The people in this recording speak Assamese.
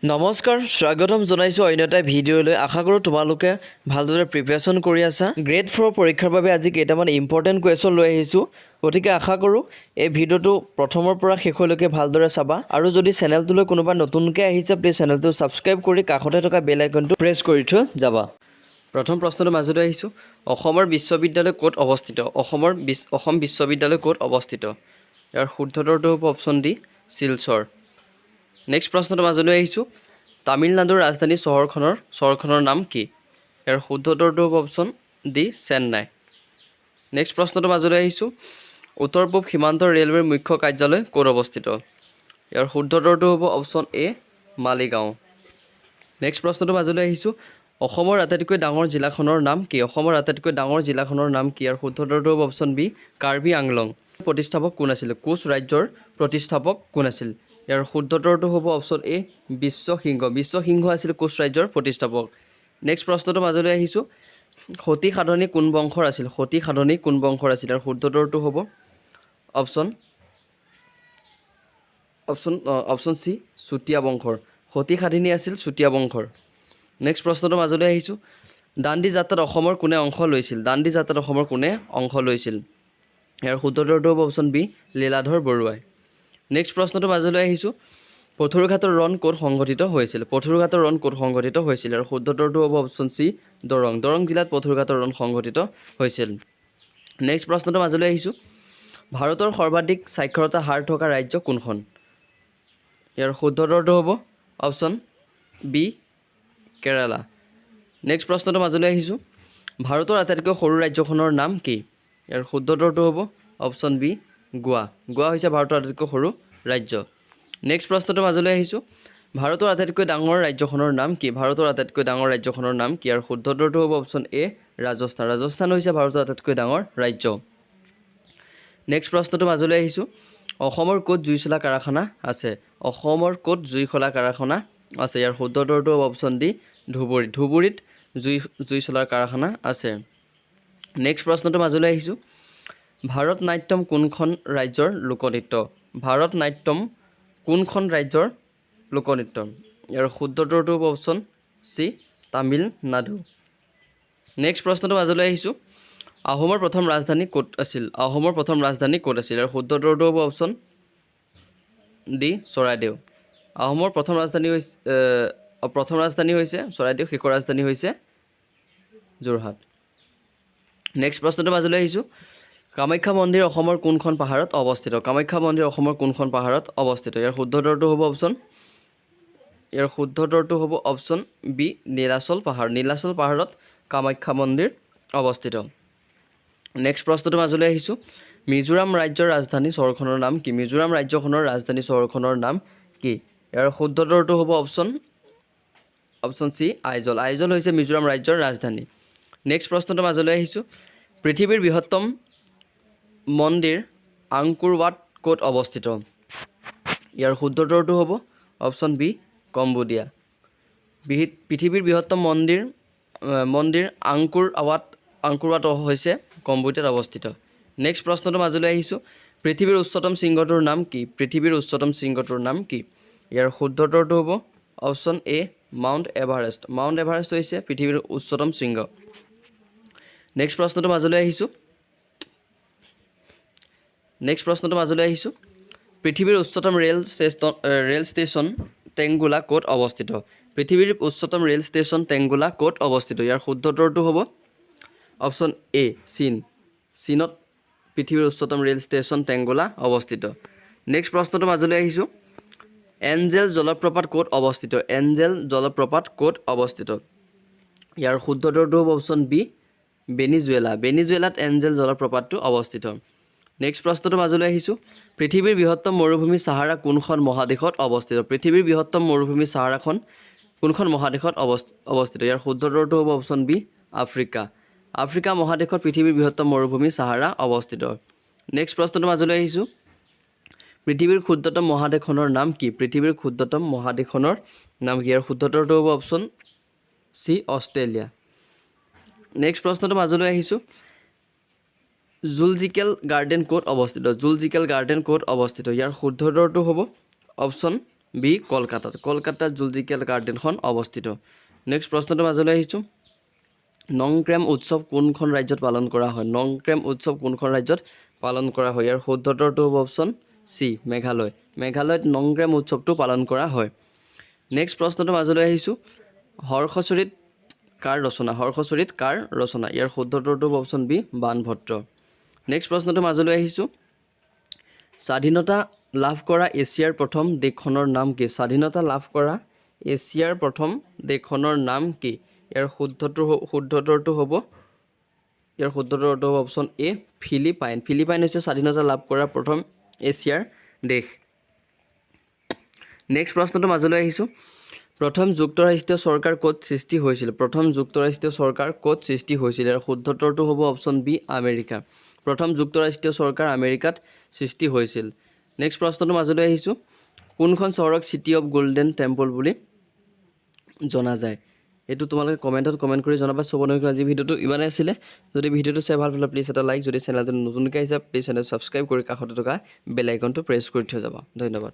নমস্কাৰ স্বাগতম জনাইছোঁ অন্য এটা ভিডিঅ'লৈ আশা কৰোঁ তোমালোকে ভালদৰে প্ৰিপেৰেশ্যন কৰি আছা গ্ৰেড 4 পৰীক্ষাৰ বাবে আজি কেইটামান ইম্পৰ্টেণ্ট কুৱেশ্যন লৈ আহিছোঁ গতিকে আশা কৰোঁ এই ভিডিঅ'টো প্ৰথমৰ পৰা শেষলৈকে ভালদৰে চাবা আৰু যদি চেনেলটোলৈ কোনোবা নতুনকৈ আহিছে প্লিজ চেনেলটো ছাবস্ক্ৰাইব কৰি কাষতে থকা বেল আইকনটো প্ৰেছ কৰি থৈ যাবা প্ৰথম প্ৰশ্নটো মাজলৈ আহিছোঁ অসমৰ বিশ্ববিদ্যালয় ক'ত অৱস্থিত অসম বিশ্ববিদ্যালয় ক'ত অৱস্থিত ইয়াৰ শুদ্ধটোৰ হ'ব অপশ্যন ডি শিলচৰ নেক্সট প্ৰশ্নটো মাজলৈ আহিছোঁ তামিলনাডুৰ ৰাজধানী চহৰখনৰ নাম কি ইয়াৰ শুদ্ধটোৰটো হ'ব অপশ্যন ডি চেন্নাই নেক্সট প্ৰশ্নটো মাজলৈ আহিছোঁ উত্তৰ পূব সীমান্ত ৰেলৱেৰ মুখ্য কাৰ্যালয় ক'ত অৱস্থিত ইয়াৰ শুদ্ধটোৰটো হ'ব অপশ্যন এ মালিগাঁও নেক্সট প্ৰশ্নটো মাজলৈ আহিছোঁ অসমৰ আটাইতকৈ ডাঙৰ জিলাখনৰ নাম কি অসমৰ আটাইতকৈ ডাঙৰ জিলাখনৰ নাম কি ইয়াৰ শুদ্ধটোৰটো হ'ব অপশ্যন বি কাৰ্বি আংলং প্ৰতিষ্ঠাপক কোন আছিল কোচ ৰাজ্যৰ প্ৰতিষ্ঠাপক কোন আছিল ইয়াৰ শুদ্ধটোৰটো হ'ব অপশ্যন এ বিশ্বসিংহ আছিল কোচ ৰাজ্যৰ প্ৰতিষ্ঠাপক নেক্সট প্ৰশ্নটো মাজলৈ আহিছোঁ সতী সাধনী কোন বংশৰ আছিল ইয়াৰ শুদ্ধটোৰটো হ'ব অপশ্যন চি চুতীয়া বংশৰ সতী সাধনী আছিল চুতীয়া বংশৰ নেক্সট প্ৰশ্নটো মাজলৈ আহিছোঁ দাণ্ডী যাত্ৰাত অসমৰ কোনে অংশ লৈছিল ইয়াৰ শুদ্ধটোৰটো হ'ব অপশ্যন বি লীলাধৰ বৰুৱাই নেক্সট প্ৰশ্নটো মাজলৈ আহিছোঁ পথৰুঘাটৰ ৰণ ক'ত সংঘটিত হৈছিল ইয়াৰ শুদ্ধটোৰটো হ'ব অপশ্যন চি দৰং জিলাত পথৰুঘাটৰ ৰণ সংঘটিত হৈছিল নেক্সট প্ৰশ্নটো মাজলৈ আহিছোঁ ভাৰতৰ সৰ্বাধিক সাক্ষৰতা হাৰ থকা ৰাজ্য কোনখন ইয়াৰ শুদ্ধটোৰটো হ'ব অপশ্যন বি কেৰালা নেক্সট প্ৰশ্নটো মাজলৈ আহিছোঁ ভাৰতৰ আটাইতকৈ সৰু ৰাজ্যখনৰ নাম কি ইয়াৰ শুদ্ধটোৰটো হ'ব অপশ্যন বি গোৱা হৈছে ভাৰতৰ আটাইতকৈ সৰু ৰাজ্য নেক্সট প্ৰশ্নটো মাজলৈ আহিছোঁ ভাৰতৰ আটাইতকৈ ডাঙৰ ৰাজ্যখনৰ নাম কি ইয়াৰ শুদ্ধটোৰটো হ'ব অপশ্যন এ ৰাজস্থান হৈছে ভাৰতৰ আটাইতকৈ ডাঙৰ ৰাজ্য নেক্সট প্ৰশ্নটো মাজলৈ আহিছোঁ অসমৰ ক'ত জুই চলা কাৰখানা আছে ইয়াৰ শুদ্ধটোৰটো হ'ব অপশ্যন ডি ধুবুৰীত জুই চলাৰ কাৰখানা আছে নেক্সট প্ৰশ্নটো মাজলৈ আহিছোঁ ভাৰত নাট্যম কোনখন ৰাজ্যৰ লোকনৃত্য ইয়াৰ শুদ্ধটোৰটো হ'ব অপশ্যন চি তামিলনাডু নেক্সট প্ৰশ্নটো মাজলৈ আহিছোঁ আহোমৰ প্ৰথম ৰাজধানী ক'ত আছিল ইয়াৰ শুদ্ধটোৰটো হ'ব অপশ্যন ডি চৰাইদেউ আহোমৰ প্ৰথম ৰাজধানী হৈছে চৰাইদেউ শেষৰ ৰাজধানী হৈছে যোৰহাট নেক্সট প্ৰশ্নটো মাজলৈ আহিছোঁ কামাখ্যা মন্দিৰ অসমৰ কোনখন পাহাৰত অৱস্থিত ইয়াৰ শুদ্ধটোৰটো হ'ব অপশ্যন বি নীলাচল পাহাৰত কামাখ্যা মন্দিৰ অৱস্থিত নেক্সট প্ৰশ্নটো মাজলৈ আহিছোঁ মিজোৰাম ৰাজ্যৰ ৰাজধানী চহৰখনৰ নাম কি ইয়াৰ শুদ্ধটোৰটো হ'ব অপশ্যন চি আইজল হৈছে মিজোৰাম ৰাজ্যৰ ৰাজধানী নেক্সট প্ৰশ্নটো মাজলৈ আহিছোঁ পৃথিৱীৰ বৃহত্তম মন্দিৰ আংকোৰ ৱাট ক'ত অৱস্থিত ইয়াৰ শুদ্ধটোৰটো হ'ব অপশ্যন বি কম্বোডিয়া পৃথিৱীৰ বৃহত্তম মন্দিৰ আংকোৰ ৱাট হৈছে কম্বোডিয়াত অৱস্থিত নেক্সট প্ৰশ্নটো মাজলৈ আহিছোঁ পৃথিৱীৰ উচ্চতম শৃংগটোৰ নাম কি ইয়াৰ শুদ্ধটোৰটো হ'ব অপশ্যন এ মাউণ্ট এভাৰেষ্ট হৈছে পৃথিৱীৰ উচ্চতম শৃংগ নেক্সট প্ৰশ্নটো মাজলৈ আহিছোঁ পৃথিৱীৰ উচ্চতম ৰেল ষ্টেচন টেংগুলা ক'ত অৱস্থিত ইয়াৰ শুদ্ধটোৰটো হ'ব অপশ্যন এ চীনত পৃথিৱীৰ উচ্চতম ৰেল ষ্টেচন টেংগুলা অৱস্থিত নেক্সট প্ৰশ্নটো মাজলৈ আহিছোঁ এঞ্জেল জলপ্ৰপাত ক'ত অৱস্থিত ইয়াৰ শুদ্ধটোৰটো হ'ব অপশ্যন বি ভেনিজুৱেলাত এঞ্জেল জলপ্ৰপাতটো অৱস্থিত নেক্সট প্ৰশ্নটো মাজলৈ আহিছোঁ পৃথিৱীৰ বৃহত্তম মৰুভূমি চাহাৰা কোনখন মহাদেশত অৱস্থিত ইয়াৰ শুদ্ধটোৰটো হ'ব অপশ্যন বি আফ্ৰিকা মহাদেশত পৃথিৱীৰ বৃহত্তম মৰুভূমি চাহাৰা অৱস্থিত নেক্সট প্ৰশ্নটো মাজলৈ আহিছোঁ পৃথিৱীৰ ক্ষুদ্ৰতম মহাদেশখনৰ নাম কি ইয়াৰ শুদ্ধটোৰটো হ'ব অপশ্যন চি অষ্ট্ৰেলিয়া নেক্সট প্ৰশ্নটো মাজলৈ আহিছোঁ জুলজিকেল গাৰ্ডেন ক'ত অৱস্থিত ইয়াৰ শুদ্ধটোৰটো হ'ব অপশ্যন বি কলকাতাত কলকাতাত জুলজিকেল গাৰ্ডেনখন অৱস্থিত নেক্সট প্ৰশ্নটো মাজলৈ আহিছোঁ নংক্ৰেম উৎসৱ কোনখন ৰাজ্যত পালন কৰা হয় নংক্ৰেম উৎসৱ কোনখন ৰাজ্যত পালন কৰা হয় ইয়াৰ শুদ্ধ উত্তৰটো হ'ব অপশ্যন চি মেঘালয়ত নংক্ৰেম উৎসৱটো পালন কৰা হয় নেক্সট প্ৰশ্নটো মাজলৈ আহিছোঁ হৰ্ষচৰিত কাৰ ৰচনা ইয়াৰ শুদ্ধ উত্তৰটো হ'ব অপশ্যন বি বাণভট্ট নেক্সট প্ৰশ্নটো মাজলৈ আহিছোঁ স্বাধীনতা লাভ কৰা এছিয়াৰ প্ৰথম দেশখনৰ নাম কি স্বাধীনতা লাভ কৰা এছিয়াৰ প্ৰথম দেশখনৰ নাম কি ইয়াৰ শুদ্ধ উত্তৰটো হ'ব অপশ্যন এ ফিলিপাইন হৈছে স্বাধীনতা লাভ কৰা প্ৰথম এছিয়াৰ দেশ নেক্সট প্ৰশ্নটো মাজলৈ আহিছোঁ প্ৰথম যুক্তৰাষ্ট্ৰীয় চৰকাৰ ক'ত সৃষ্টি হৈছিল ইয়াৰ শুদ্ধ উত্তৰটো হ'ব অপশ্যন বি আমেৰিকা প্ৰথম যুক্তৰাষ্ট্ৰীয় চৰকাৰ আমেৰিকাত সৃষ্টি হৈছিল নেক্সট প্ৰশ্নটো মাজলৈ আহিছোঁ কোনখন চহৰক চিটি অফ গল্ডেন টেম্পল বুলি জনা যায় এইটো তোমালোকে কমেণ্টত কমেণ্ট কৰি জনাবা চবকৈ আজি ভিডিঅ'টো ইমানেই আছিলে যদি ভিডিঅ'টো চাই ভাল পালে প্লিজ এটা লাইক যদি চেনেলটো নতুনকৈ আহিছে প্লিজ চেনেল ছাবস্ক্ৰাইব কৰি কাষতে থকা বেল আইকনটো প্ৰেছ কৰি থৈ যাবা ধন্যবাদ